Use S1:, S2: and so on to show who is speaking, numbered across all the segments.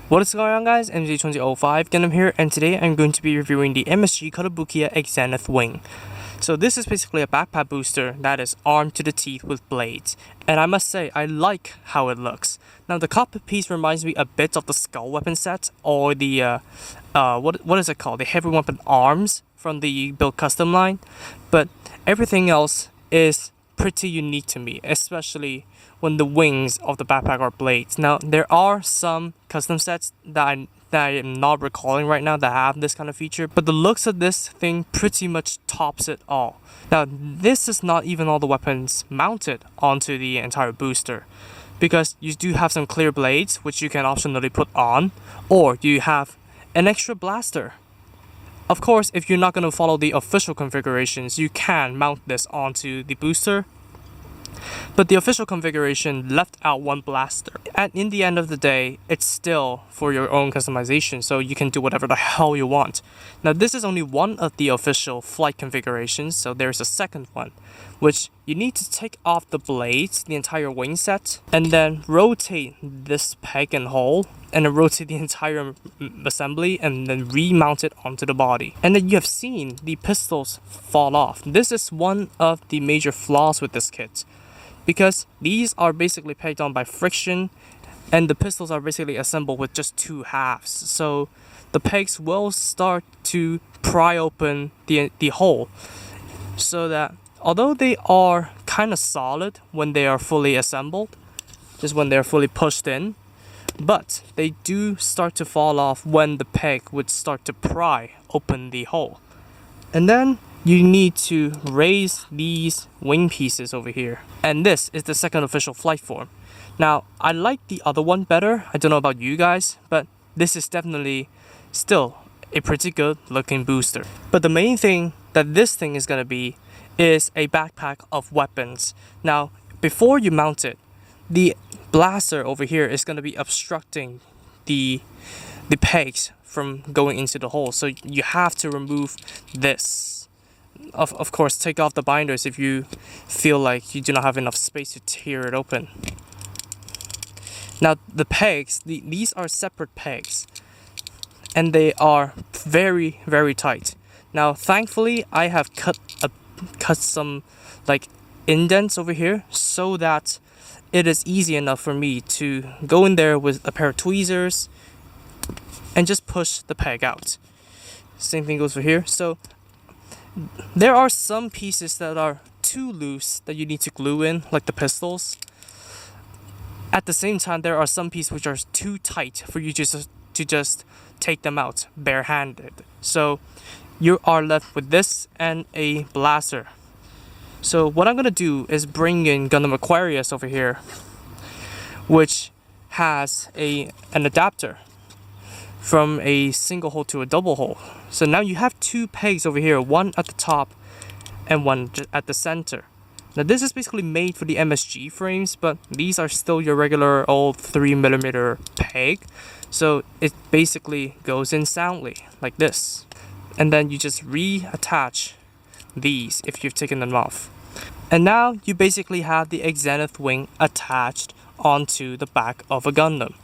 S1: What is going on, guys? M.S.G 2005 Gundam here, and today I'm going to be reviewing the M.S.G Kotobukiya Exenith wing. So this is basically a backpack booster that is armed to the teeth with blades, and I must say I like how it looks. Now the cockpit piece reminds me a bit of the skull weapon set, or the what is it called? The heavy weapon arms from the build custom line, but everything else is pretty unique to me, especially when the wings of the backpack are blades. Now there are some custom sets that I am not recalling right now that have this kind of feature, but the looks of this thing pretty much tops it all. Now this is not even all the weapons mounted onto the entire booster, because you do have some clear blades which you can optionally put on, or you have an extra blaster. Of course, if you're not going to follow the official configurations, you can mount this onto the booster, but the official configuration left out one blaster. And in the end of the day, it's still for your own customization, so you can do whatever the hell you want. Now this is only one of the official flight configurations, so there's a second one, which you need to take off the blades, the entire wing set, and then rotate this peg and hole, and then rotate the entire assembly, and then remount it onto the body. And then you have seen the pistols fall off. This is one of the major flaws with this kit, because these are basically pegged on by friction, and the pistols are basically assembled with just two halves. So the pegs will start to pry open the hole, so that although they are kind of solid when they are fully assembled, just when they're fully pushed in, but they do start to fall off when the peg would start to pry open the hole. And then you need to raise these wing pieces over here. And this is the second official flight form. Now, I like the other one better. I don't know about you guys, but this is definitely still a pretty good looking booster. But the main thing that this thing is going to be is a backpack of weapons. Now, before you mount it, the blaster over here is going to be obstructing the pegs from going into the hole. So you have to remove this. Of course, take off the binders if you feel like you do not have enough space to tear it open. Now the pegs, these are separate pegs, and they are very, very tight. Now thankfully I have cut some like indents over here, so that it is easy enough for me to go in there with a pair of tweezers and just push the peg out. Same thing goes for here. So there are some pieces that are too loose that you need to glue in, like the pistols. At the same time, there are some pieces which are too tight for you to just take them out barehanded. So you are left with this and a blaster. So what I'm going to do is bring in Gundam Aquarius over here, which has an adapter from a single hole to a double hole. So now you have two pegs over here, one at the top and one at the center. Now this is basically made for the M.S.G frames, but these are still your regular old 3mm peg. So it basically goes in soundly like this. And then you just reattach these if you've taken them off. And now you basically have the Exenith wing attached onto the back of a Gundam.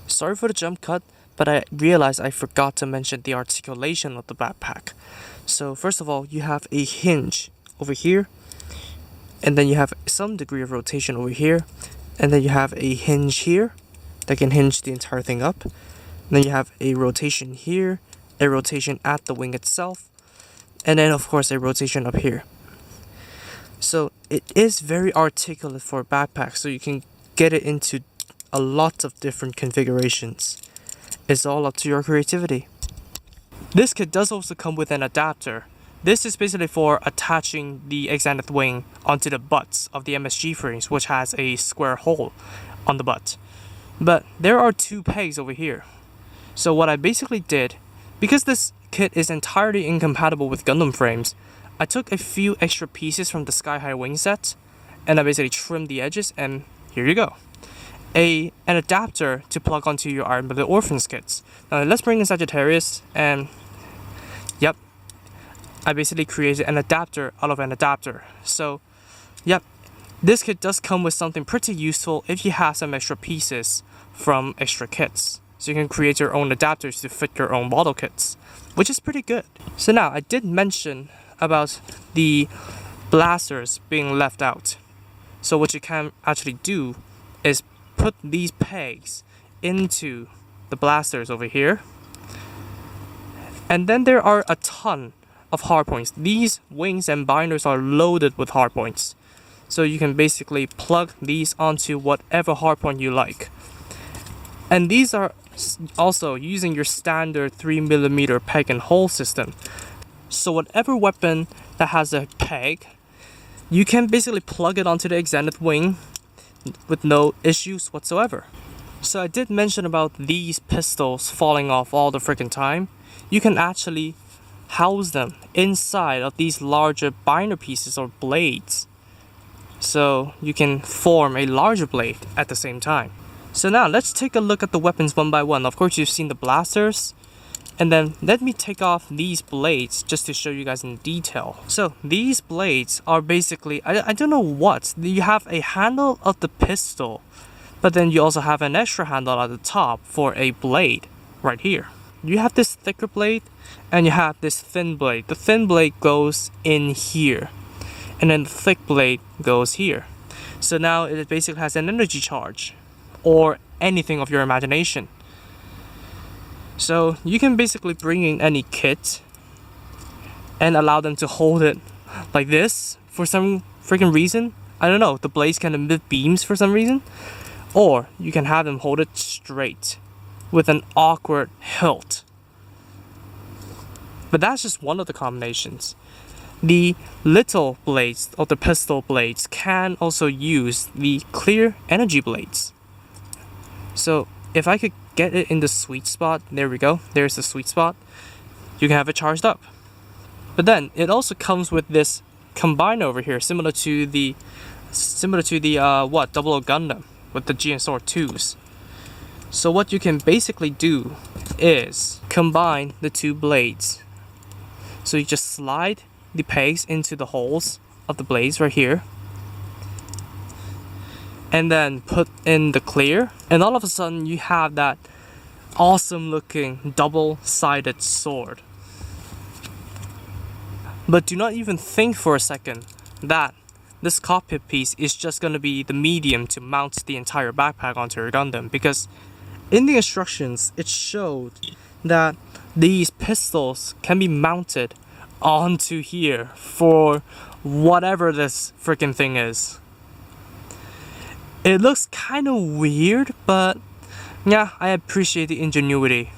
S1: Sorry for the jump cut, but I realized I forgot to mention the articulation of the backpack. So first of all, you have a hinge over here, and then you have some degree of rotation over here, and then you have a hinge here that can hinge the entire thing up. And then you have a rotation here, a rotation at the wing itself, and then of course a rotation up here. So it is very articulate for a backpack, so you can get it into a lot of different configurations. It's all up to your creativity. This kit does also come with an adapter. This is basically for attaching the Exenith wing onto the butts of the M.S.G frames, which has a square hole on the butt. But there are two pegs over here. So what I basically did, because this kit is entirely incompatible with Gundam frames, I took a few extra pieces from the Sky High wing set, and I basically trimmed the edges, and here you go. An adapter to plug onto your Iron Blooded Orphans kits. Now let's bring in Sagittarius, and yep, I basically created an adapter out of an adapter. So yep, this kit does come with something pretty useful if you have some extra pieces from extra kits. So you can create your own adapters to fit your own model kits, which is pretty good. So now I did mention about the blasters being left out. So what you can actually do is put these pegs into the blasters over here. And then there are a ton of hardpoints. These wings and binders are loaded with hardpoints. So you can basically plug these onto whatever hardpoint you like. And these are also using your standard 3mm peg and hole system. So whatever weapon that has a peg, you can basically plug it onto the Exenith wing with no issues whatsoever. So I did mention about these pistols falling off all the freaking time. You can actually house them inside of these larger binder pieces or blades. So you can form a larger blade at the same time. So now let's take a look at the weapons one by one. Of course you've seen the blasters. And then let me take off these blades just to show you guys in detail. So these blades are basically, I don't know what. You have a handle of the pistol, but then you also have an extra handle at the top for a blade right here. You have this thicker blade and you have this thin blade. The thin blade goes in here and then the thick blade goes here. So now it basically has an energy charge or anything of your imagination. So you can basically bring in any kit and allow them to hold it like this for some freaking reason. I don't know, the blades can emit beams for some reason. Or you can have them hold it straight with an awkward hilt. But that's just one of the combinations. The little blades of the pistol blades can also use the clear energy blades. So if I could get it in the sweet spot, there we go, there's the sweet spot, you can have it charged up. But then it also comes with this combiner over here, similar to the Double O Gundam with the G and Sword 2s. So what you can basically do is combine the two blades. So you just slide the pegs into the holes of the blades right here, and then put in the clear, and all of a sudden you have that awesome looking double-sided sword. But do not even think for a second that this cockpit piece is just going to be the medium to mount the entire backpack onto your Gundam, because in the instructions it showed that these pistols can be mounted onto here for whatever this freaking thing is. It looks kind of weird, but yeah, I appreciate the ingenuity.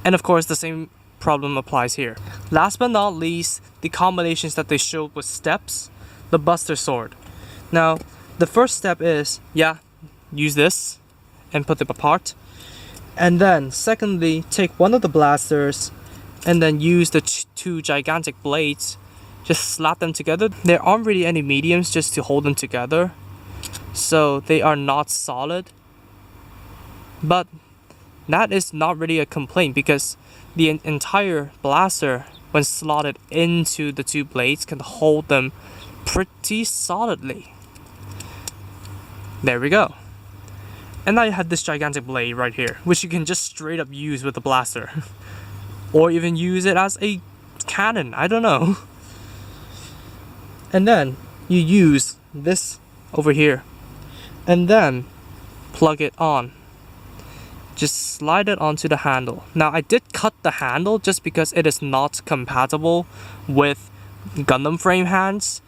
S1: And of course the same problem applies here. Last but not least, the combinations that they showed with steps, the Buster Sword. Now, the first step is, yeah, use this and put them apart. And then secondly, take one of the blasters and then use the two gigantic blades, just slap them together. There aren't really any mediums just to hold them together, so they are not solid. But that is not really a complaint, because the entire blaster, when slotted into the two blades, can hold them pretty solidly. There we go. And now you have this gigantic blade right here, which you can just straight up use with the blaster. Or even use it as a cannon, I don't know. And then you use this over here and then plug it on. Just slide it onto the handle. Now I did cut the handle just because it is not compatible with Gundam frame hands.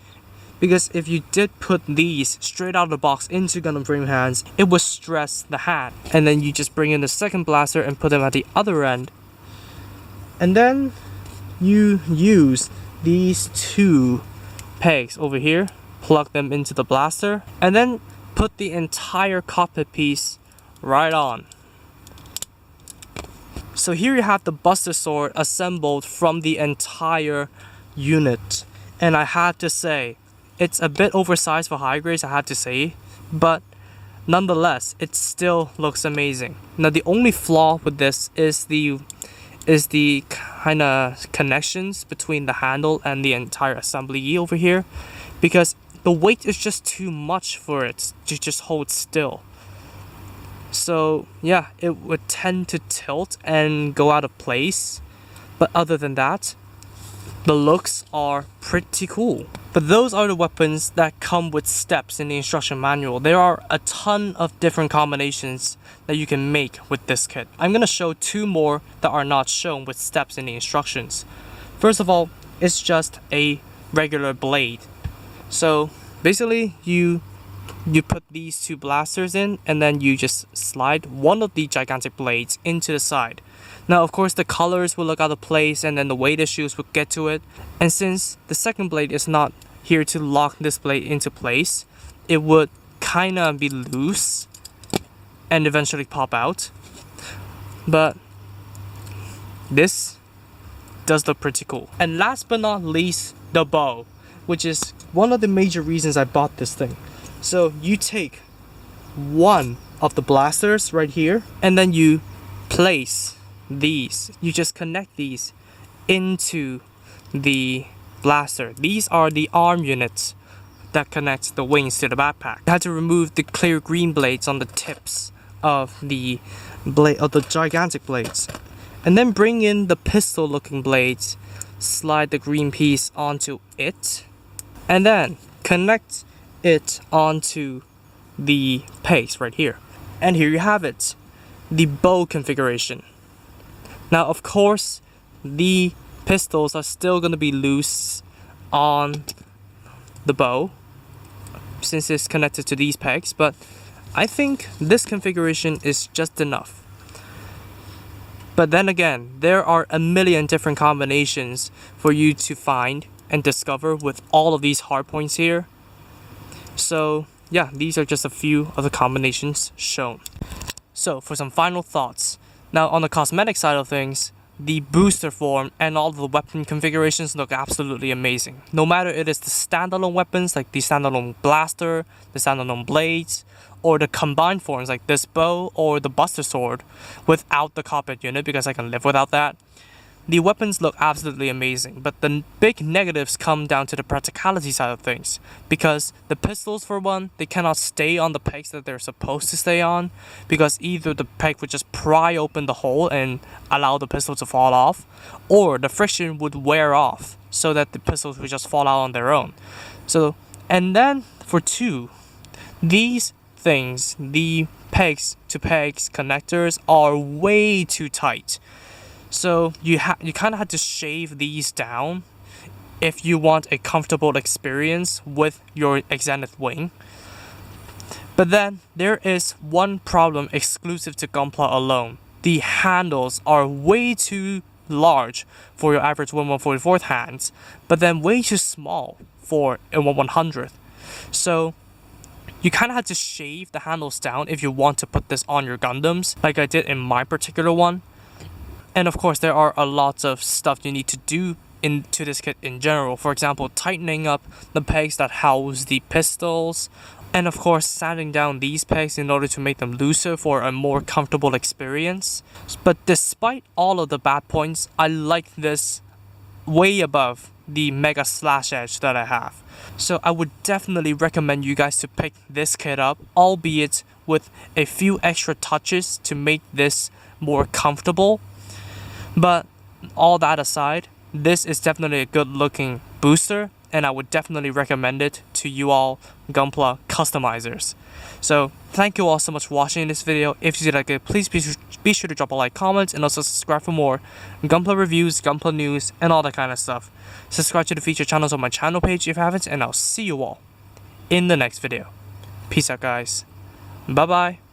S1: Because if you did put these straight out of the box into Gundam frame hands, it would stress the hand. And then you just bring in the second blaster and put them at the other end. And then you use these two pegs over here, plug them into the blaster, and then put the entire cockpit piece right on. So here you have the Buster Sword assembled from the entire unit. And I had to say, it's a bit oversized for high grades, I had to say, but nonetheless, it still looks amazing. Now the only flaw with this is the kind of connections between the handle and the entire assembly over here, because the weight is just too much for it to just hold still. So yeah, it would tend to tilt and go out of place. But other than that, the looks are pretty cool. But those are the weapons that come with steps in the instruction manual. There are a ton of different combinations that you can make with this kit. I'm going to show 2 more that are not shown with steps in the instructions. First of all, it's just a regular blade. So basically you put these 2 blasters in, and then you just slide one of the gigantic blades into the side. Now of course the colors will look out of place, and then the weight issues will get to it. And since the second blade is not here to lock this blade into place, it would kinda be loose and eventually pop out. But this does look pretty cool. And last but not least, the bow, which is one of the major reasons I bought this thing. So you take one of the blasters right here, and then you place these. You just connect these into the blaster. These are the arm units that connect the wings to the backpack. I had to remove the clear green blades on the tips of the gigantic blades, and then bring in the pistol looking blades, slide the green piece onto it, and then connect it onto the pegs right here. And here you have it, the bow configuration. Now of course the pistols are still going to be loose on the bow since it's connected to these pegs, but I think this configuration is just enough. But then again, there are a million different combinations for you to find and discover with all of these hardpoints here. So yeah, these are just a few of the combinations shown. So for some final thoughts. Now on the cosmetic side of things, the booster form and all the weapon configurations look absolutely amazing. No matter it is the standalone weapons like the standalone blaster, the standalone blades, or the combined forms like this bow or the buster sword without the cockpit unit, because I can live without that. The weapons look absolutely amazing, but the big negatives come down to the practicality side of things. Because the pistols, for one, they cannot stay on the pegs that they're supposed to stay on, because either the peg would just pry open the hole and allow the pistol to fall off, or the friction would wear off so that the pistols would just fall out on their own. So, and then for 2, these things, the pegs to pegs connectors are way too tight. So you kind of had to shave these down if you want a comfortable experience with your Exenith wing. But then there is one problem exclusive to Gunpla alone. The handles are way too large for your average 1/144th hands, but then way too small for a 1/100th. So you kind of had to shave the handles down if you want to put this on your Gundams, like I did in my particular one. And of course there are a lot of stuff you need to do into this kit in general. For example, tightening up the pegs that house the pistols, and of course sanding down these pegs in order to make them looser for a more comfortable experience. But despite all of the bad points, I like this way above the Mega Slash Edge that I have. So I would definitely recommend you guys to pick this kit up, albeit with a few extra touches to make this more comfortable. But all that aside, this is definitely a good looking booster, and I would definitely recommend it to you all Gunpla customizers. So thank you all so much for watching this video. If you did like it, please be sure to drop a like, comment, and also subscribe for more Gunpla reviews, Gunpla news, and all that kind of stuff. Subscribe to the featured channels on my channel page if you haven't, and I'll see you all in the next video. Peace out guys. Bye bye.